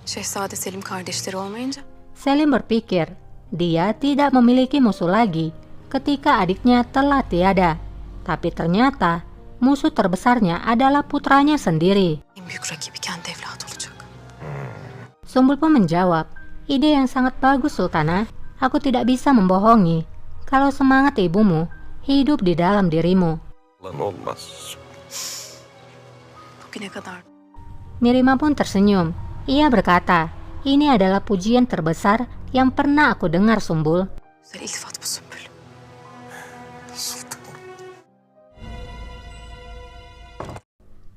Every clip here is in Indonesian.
Şehzade Selim kardeşleri olmayınca. Selim berpikir dia tidak memiliki musuh lagi ketika adiknya telah tiada. Tapi ternyata musuh terbesarnya adalah putranya sendiri. En büyük rakibi kendi evladı olacak. Sumbul pun menjawab, ide yang sangat bagus Sultana. Aku tidak bisa membohongi kalau semangat ibumu hidup di dalam dirimu. Lan olmaz. Bugüne kadar Mirima pun tersenyum. Ia berkata, ini adalah pujian terbesar yang pernah aku dengar Sumbul. güzel iltifat bu Sümbül. Sultanım.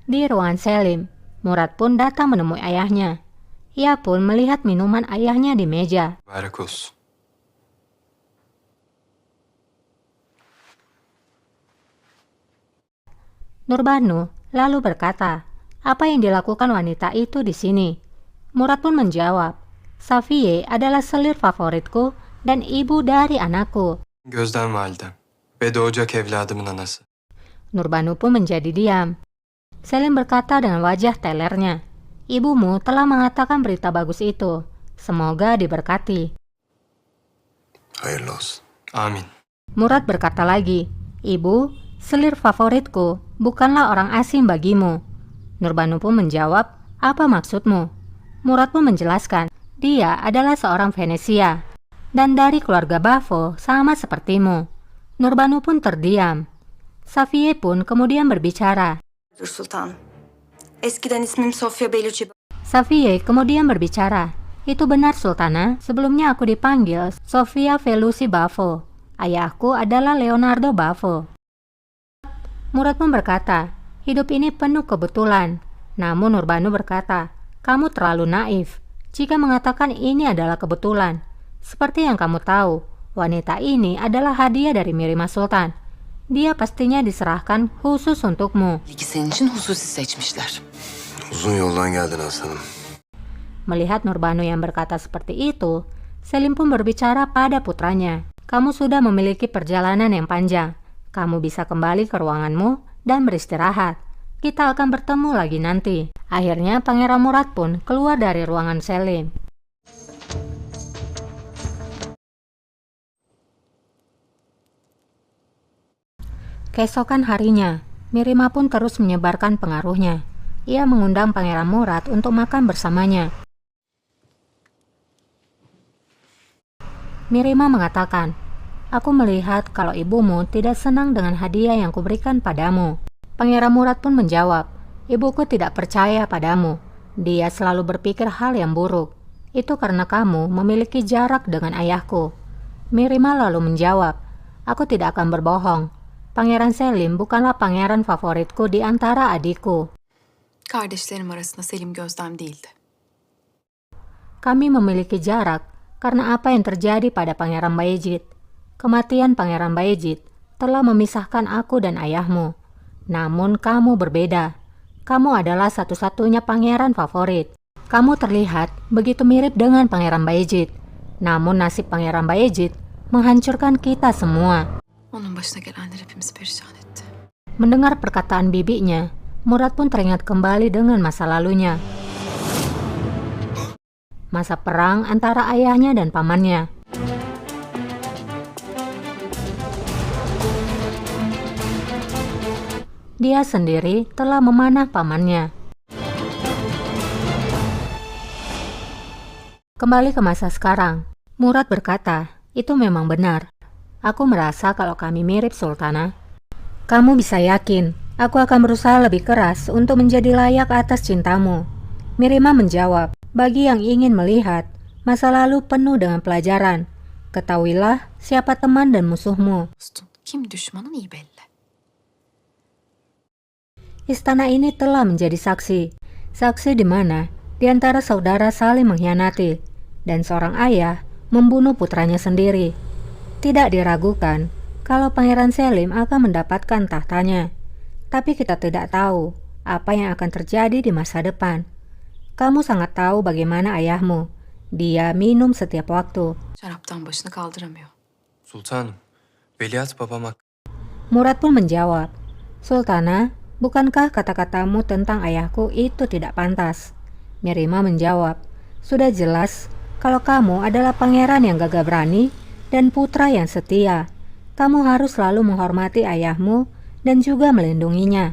Di ruangan Selim, Murad pun datang menemui ayahnya. Ia pun melihat minuman ayahnya di meja. Mübarek olsun. Nurbanu lalu berkata, apa yang dilakukan wanita itu di sini? Murad pun menjawab, Safiye adalah selir favoritku dan ibu dari anakku. Gözden validem ve doğacak evladımın anası. Nurbanu pun menjadi diam. Selim berkata dengan wajah telernya, ibumu telah mengatakan berita bagus itu. Semoga diberkati. Hayırlı olsun. Amin. Murad berkata lagi, ibu, selir favoritku bukanlah orang asing bagimu. Nurbanu pun menjawab, apa maksudmu? Murad pun menjelaskan, dia adalah seorang Venesia dan dari keluarga Bafo sama sepertimu. Nurbanu pun terdiam. Safiye pun kemudian berbicara. Sultan. Eskiden ismim Sofya Bellucci. Safiye kemudian berbicara. Itu benar Sultana, sebelumnya aku dipanggil Sofia Velusi Bafo. Ayahku adalah Leonardo Bafo. Murad pun berkata, hidup ini penuh kebetulan. Namun Nurbanu berkata, kamu terlalu naif jika mengatakan ini adalah kebetulan. Seperti yang kamu tahu, wanita ini adalah hadiah dari Mirima Sultan. Dia pastinya diserahkan khusus untukmu. İlgi senin için hususi seçmişler. Uzun yoldan geldin aslanım. Melihat Nurbanu yang berkata seperti itu, Selim pun berbicara pada putranya. Kamu sudah memiliki perjalanan yang panjang. Kamu bisa kembali ke ruanganmu dan beristirahat. Kita akan bertemu lagi nanti. Akhirnya Pangeran Murad pun keluar dari ruangan Selim. Keesokan harinya, Mirima pun terus menyebarkan pengaruhnya. Ia mengundang Pangeran Murad untuk makan bersamanya. Mirima mengatakan, aku melihat kalau ibumu tidak senang dengan hadiah yang kuberikan padamu. Pangeran Murad pun menjawab, ibuku tidak percaya padamu. Dia selalu berpikir hal yang buruk. Itu karena kamu memiliki jarak dengan ayahku. Mirima lalu menjawab, aku tidak akan berbohong. Pangeran Selim bukanlah pangeran favoritku di antara adikku. Kardeşlerim arasında Selim gözlem değildi. Kami memiliki jarak karena apa yang terjadi pada Pangeran Bayezid. Kematian Pangeran Bayezid telah memisahkan aku dan ayahmu. Namun kamu berbeda. Kamu adalah satu-satunya pangeran favorit. Kamu terlihat begitu mirip dengan Pangeran Bayezid. Namun nasib Pangeran Bayezid menghancurkan kita semua. Onun başına gelenler hepimizi perişan etti. Mendengar perkataan bibinya, Murad pun teringat kembali dengan masa lalunya. Masa perang antara ayahnya dan pamannya. Dia sendiri telah memanah pamannya. Kembali ke masa sekarang, Murad berkata, itu memang benar. Aku merasa kalau kami mirip Sultana. Kamu bisa yakin, aku akan berusaha lebih keras untuk menjadi layak atas cintamu. Mirima menjawab, bagi yang ingin melihat masa lalu penuh dengan pelajaran, ketahuilah siapa teman dan musuhmu. Dostun, kim düşmanın iyi belli. Istana ini telah menjadi saksi. Saksi di mana di antara saudara saling mengkhianati dan seorang ayah membunuh putranya sendiri. Tidak diragukan kalau Pangeran Selim akan mendapatkan tahtanya. Tapi kita tidak tahu apa yang akan terjadi di masa depan. Kamu sangat tahu bagaimana ayahmu. Dia minum setiap waktu. Şaraptan başını kaldıramıyor. Sultanım, veliaht babam Murad pun menjawab, Sultana, bukankah kata-katamu tentang ayahku itu tidak pantas? Mirima menjawab, Sudah jelas kalau kamu adalah pangeran yang gagah berani dan putra yang setia. Kamu harus selalu menghormati ayahmu dan juga melindunginya.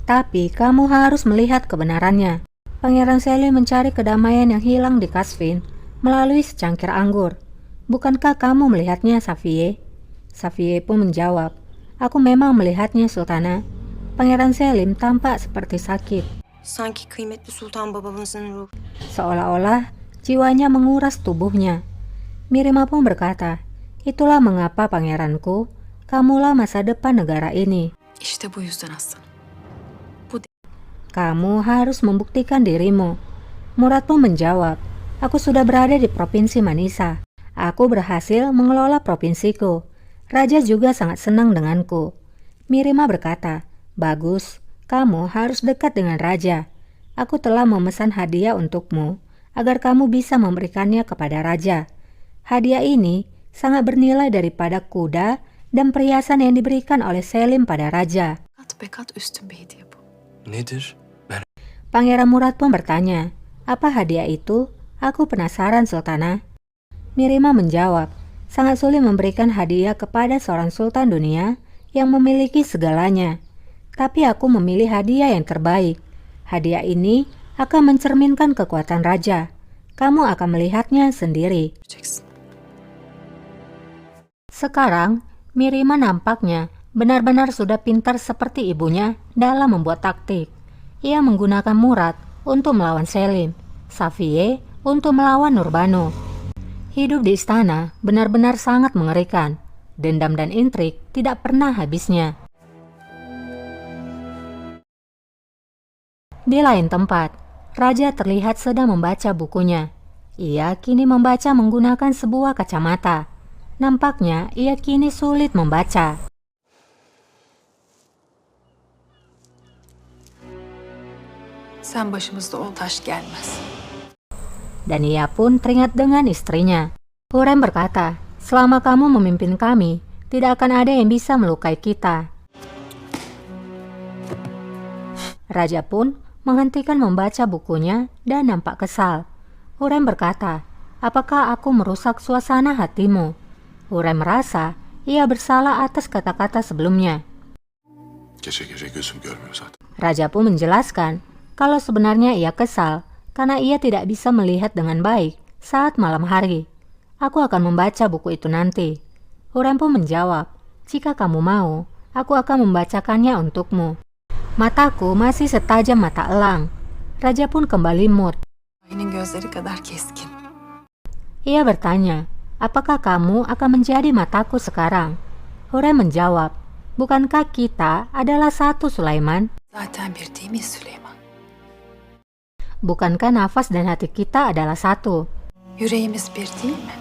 Tapi kamu harus melihat kebenarannya. Pangeran Selim mencari kedamaian yang hilang di Kasvin melalui secangkir anggur. Bukankah kamu melihatnya, Safiye? Safiye pun menjawab, aku memang melihatnya, Sultana. Pangeran Selim tampak seperti sakit. Sanki kıymetli sultan babamızın ruhu. Seolah-olah jiwanya menguras tubuhnya. Mirima pun berkata, itulah mengapa pangeranku, kamulah masa depan negara ini. İşte bu yüzden aslanım. Kamu harus membuktikan dirimu. Murad pun menjawab, aku sudah berada di Provinsi Manisa. Aku berhasil mengelola provinsiku. Raja juga sangat senang denganku. Mirima berkata, bagus, kamu harus dekat dengan raja. Aku telah memesan hadiah untukmu, agar kamu bisa memberikannya kepada raja. Hadiah ini sangat bernilai daripada kuda dan perhiasan yang diberikan oleh Selim pada raja. Kat be kat üstün bir hediye bu. Nedir? Pangeran Murad pun bertanya, apa hadiah itu? Aku penasaran, Sultana. Mirima menjawab, sangat sulit memberikan hadiah kepada seorang sultan dunia yang memiliki segalanya. Tapi aku memilih hadiah yang terbaik. Hadiah ini akan mencerminkan kekuatan raja. Kamu akan melihatnya sendiri. Göreceksin. Sekarang, Mirima nampaknya benar-benar sudah pintar seperti ibunya dalam membuat taktik. Ia menggunakan Murad untuk melawan Selim, Safiye untuk melawan Nurbanu. Hidup di istana benar-benar sangat mengerikan. Dendam dan intrik tidak pernah habisnya. Di lain tempat, Raja terlihat sedang membaca bukunya. Ia kini membaca menggunakan sebuah kacamata. Nampaknya ia kini sulit membaca. Sen başımızda ol, taş gelmez. Dan ia pun teringat dengan istrinya. Hurrem berkata, selama kamu memimpin kami, tidak akan ada yang bisa melukai kita. Raja pun menghentikan membaca bukunya dan nampak kesal. Hurrem berkata, apakah aku merusak suasana hatimu? Hurrem merasa ia bersalah atas kata-kata sebelumnya. Gece gözüm görmüyor zaten. Raja pun menjelaskan kalau sebenarnya ia kesal karena ia tidak bisa melihat dengan baik saat malam hari. Aku akan membaca buku itu nanti. Hurrem pun menjawab, jika kamu mau, aku akan membacakannya untukmu. Mataku masih setajam mata elang. Raja pun kembali mood. Ayının gözleri kadar keskin. Ia bertanya, apakah kamu akan menjadi mataku sekarang? Hurrem menjawab, bukankah kita adalah satu, Sulaiman? Zaten bir değil mi Süleyman? Bukankah nafas dan hati kita adalah satu? Yüreğimiz bir değil mi?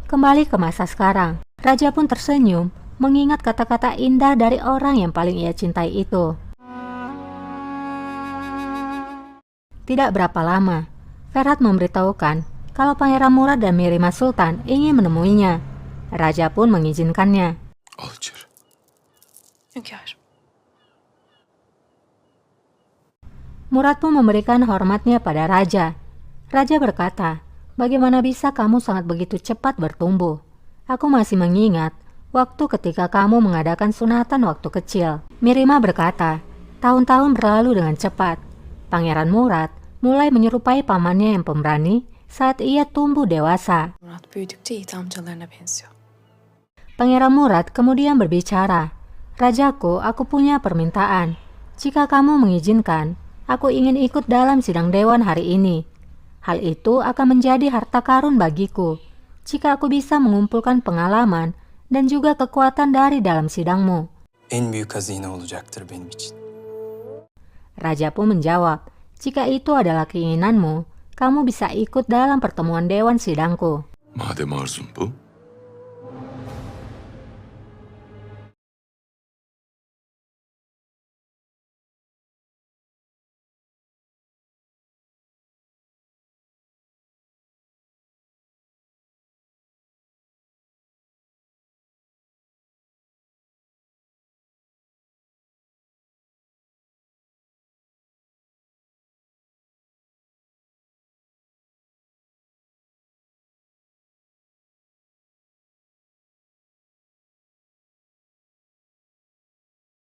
Kembali ke masa sekarang, Raja pun tersenyum mengingat kata-kata indah dari orang yang paling ia cintai itu. Tidak berapa lama, Ferhat memberitahukan kalau Pangeran Murad dan Mirima Sultan ingin menemuinya. Raja pun mengizinkannya. Al içeri. Hünkâr. Murad pun memberikan hormatnya pada Raja. Raja berkata, bagaimana bisa kamu sangat begitu cepat bertumbuh? Aku masih mengingat waktu ketika kamu mengadakan sunatan waktu kecil. Mirima berkata, tahun-tahun berlalu dengan cepat. Pangeran Murad mulai menyerupai pamannya yang pemberani saat ia tumbuh dewasa. Murat büyüdükçe Yiğit amcalarına benziyor. Pangeran Murad kemudian berbicara, Rajaku, aku punya permintaan. Jika kamu mengizinkan, aku ingin ikut dalam sidang dewan hari ini. Hal itu akan menjadi harta karun bagiku, jika aku bisa mengumpulkan pengalaman dan juga kekuatan dari dalam sidangmu. En büyük hazine olacaktır benim için. Raja pun menjawab, jika itu adalah keinginanmu, kamu bisa ikut dalam pertemuan dewan sidangku. Madem arzun bu,